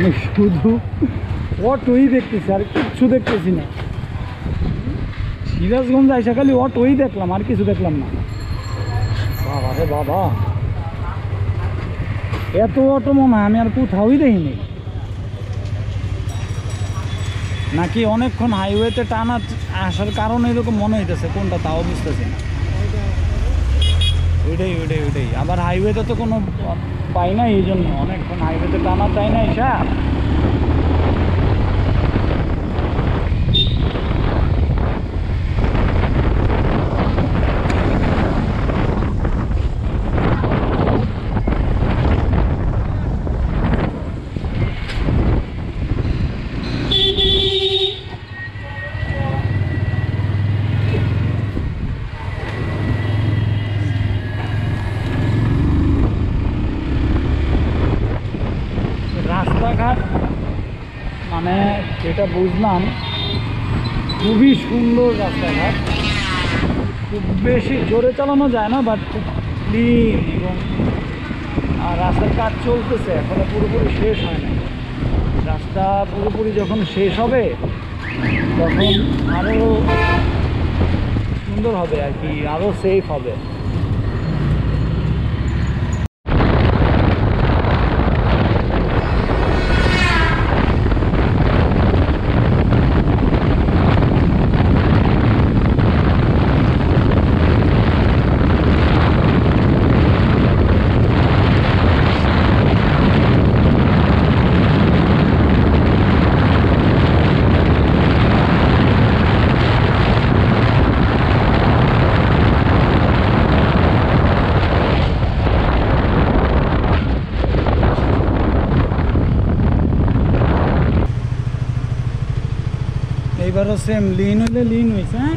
আমি শুধু অটোই দেখতেছি, আর কিচ্ছু দেখতেছি না। সিরাজগঞ্জ আইসা খালি অটোই দেখলাম, আর কিছু দেখলাম না। বাবা রে বাবা, এত অটো মনে হয় আমি আর কোথাওই দেখিনি। নাকি অনেকক্ষণ হাইওয়েতে টানা আসার কারণে এরকম মনে হইতেছে, কোনটা তাও বুঝতেছি না। ওইটাই আবার হাইওয়েতে তো কোনো পাই না, এই জন্য অনেকক্ষণ হাইওয়েতে টানা চাই না এসা। রাস্তাঘাট মানে যেটা বুঝলাম, খুবই সুন্দর রাস্তাঘাট। খুব বেশি জোরে চালানো যায় না, বাট খুব ক্লিন। এবং রাস্তার কাজ চলতেছে, এখনো পুরোপুরি শেষ হয় না। রাস্তা পুরোপুরি যখন শেষ হবে তখন আরও সুন্দর হবে আর কি, আরও সেফ হবে। এইবারও সেম লিন হইলে লিন হয়েছে। হ্যাঁ,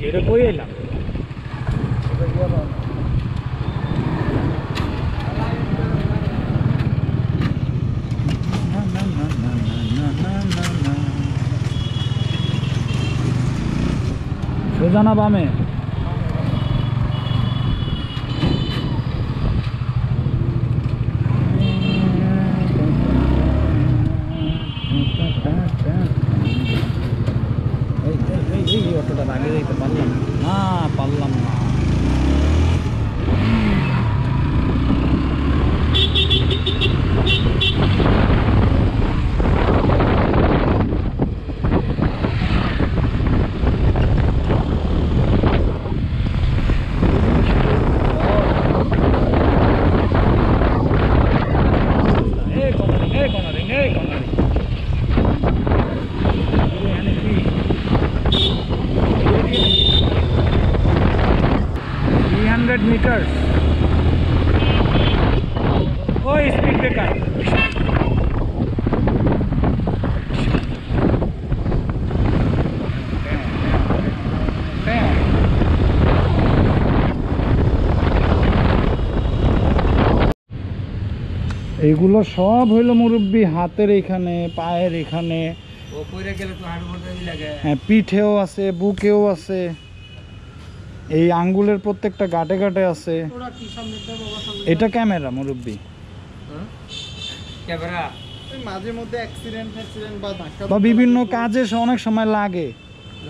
এটা কই এলাম সোজা না বামে? এই অটোটা আগে যাইতে পারলাম না, পারলাম না। meters. Oh, speed breaker. এইগুলো সব হইলো মুরব্বি হাতের এখানে, পায়ের এখানে, হ্যাঁ পিঠেও আছে, বুকেও আছে, এই আঙ্গুলের প্রত্যেকটা গাটে গাটে আছে। এটা ক্যামেরা মুরব্বি, মাঝে মধ্যে অ্যাক্সিডেন্ট বা ধাক্কা বা বিভিন্ন কাজে অনেক সময় লাগে,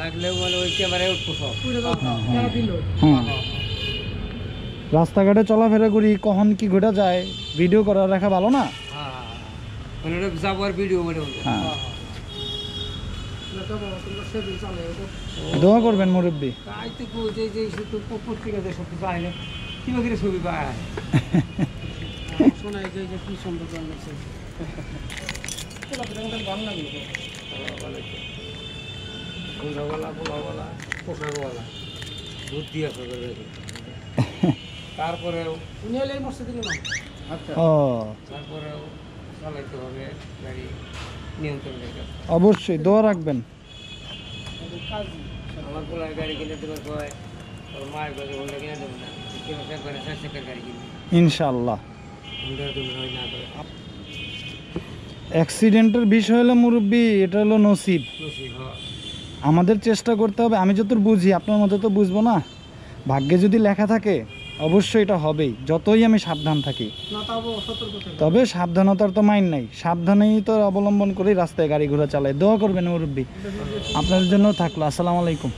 লাগলে বলে ওই ক্যামেরায় উঠবো সব। হ্যাঁ রাস্তাঘাটে চলাফেরা করি, কখন কি ঘটে যায় ভিডিও করা রাখা ভালো না? হ্যাঁ দোয়া করবেন মুরব্বী। ছবি পায় শোনায় যে কি সুন্দর তারপরেও তারপরেও চালাইতে হবে গাড়ি নিয়ন্ত্রণ রেখে। অবশ্যই দোয়া রাখবেন। আমার পোলার গাড়ি কিনে দেবে কয়, ওর মায়ের কাছে হোন্ডা কিনে দেবে না, একবারে 4 চাকার গাড়ি কিনবে ইনশাআল্লাহ। হোন্ডা তুমি হয় না করে অ্যাক্সিডেন্টের বিষয় হলো মুরব্বী, এটা হলো নসিব। আমাদের চেষ্টা করতে হবে। আমি যত বুঝি আপনার মতো তো বুঝবো না, ভাগ্যে যদি লেখা থাকে অবশ্যই এটা হবেই, যতই আমি সাবধান থাকি। তবে সাবধানতার তো মাইন নাই, সাবধানেই তো অবলম্বন করেই রাস্তায় গাড়ি ঘোড়া চালায়। দোয়া করবেন মুরব্বী, আপনার জন্য থাকলো। আসসালামু আলাইকুম।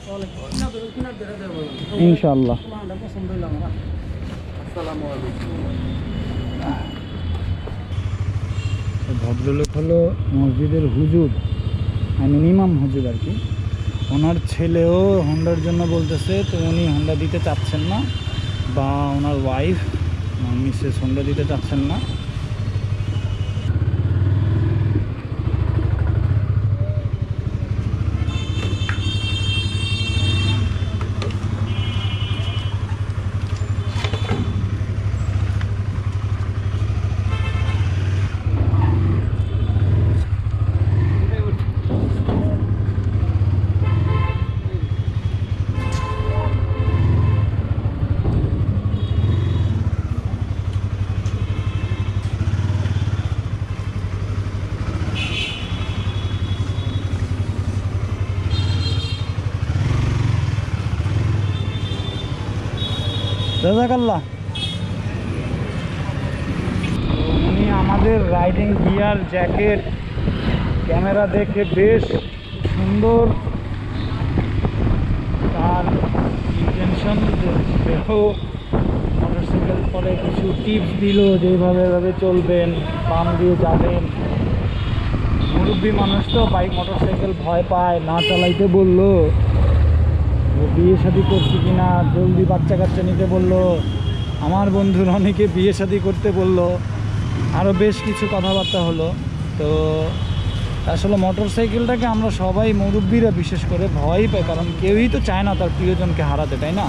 ইনশাআল্লাহ। ভদ্রলোক হলো মসজিদের হুজুর, ইমাম হুজুর আর কি। ওনার ছেলেও হোন্ডার জন্য বলতেছে, তো উনি হোন্ডা দিতে চাচ্ছেন না, বা ওনার ওয়াইফ মিসেস হোন্ডা দিতে চাচ্ছেন না। জাযাকাল্লাহ। উনি আমাদের রাইডিং গিয়ার, জ্যাকেট, ক্যামেরা দেখে বেশ সুন্দর তার ইন্টেনশন মোটরসাইকেল পরে কিছু টিপস দিল, যেভাবে এভাবে চলবেন, বাম দিয়ে যাবেন। মুরব্বী মানুষ তো বাইক মোটরসাইকেল ভয় পায়, না চালাইতে বললো। বিয়ে শাদী করছি কিনা, জলদি বাচ্চা কাচ্চা নিতে বললো। আমার বন্ধুর অনেকে বিয়ে শাদী করতে বললো, আরও বেশ কিছু কথাবার্তা হলো। তো আসলে মোটরসাইকেলটাকে আমরা সবাই মুরব্বীরা বিশেষ করে ভয় পাই, কারণ কেউই তো চায় না তার প্রিয়জনকে হারাতে, তাই না?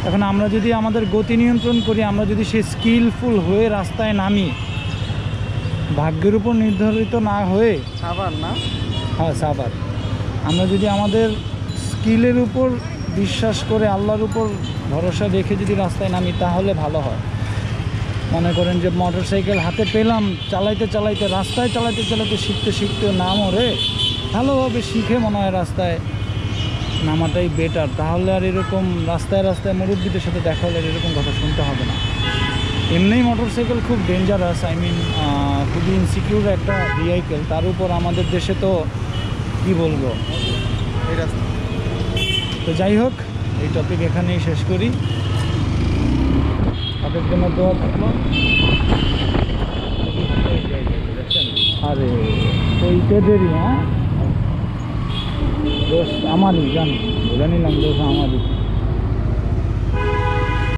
এখন আমরা যদি আমাদের গতি নিয়ন্ত্রণ করি, আমরা যদি সে স্কিলফুল হয়ে রাস্তায় নামি, ভাগ্যের উপর নির্ধারিত না হয়ে সাবার না, হ্যাঁ সাবার, আমরা যদি আমাদের স্কিলের উপর বিশ্বাস করে আল্লাহর উপর ভরসা রেখে যদি রাস্তায় নামি তাহলে ভালো হয়। মনে করেন যে মোটর সাইকেল হাতে পেলাম, চালাইতে চালাইতে রাস্তায় চালাইতে চালাইতে শিখতে শিখতে না মরে ভালোভাবে শিখে মনে হয় রাস্তায় নামাটাই বেটার। তাহলে আর এরকম রাস্তায় রাস্তায় মুরব্বীদের সাথে দেখা হলে আর এরকম কথা শুনতে হবে না। এমনিই মোটর সাইকেল খুব ডেঞ্জারাস, খুবই ইনসিকিউর একটা ভেহিকেল, তার উপর আমাদের দেশে তো কি বলবো। এই রাস্তা তো যাই হোক, এই টপিক এখানেই শেষ করি। তাদের জন্য দোয়া থাকলো। আরে কইতে দেরি, হ্যাঁ দোষ আমারই, জানি বলে নিলাম দোষ আমারই।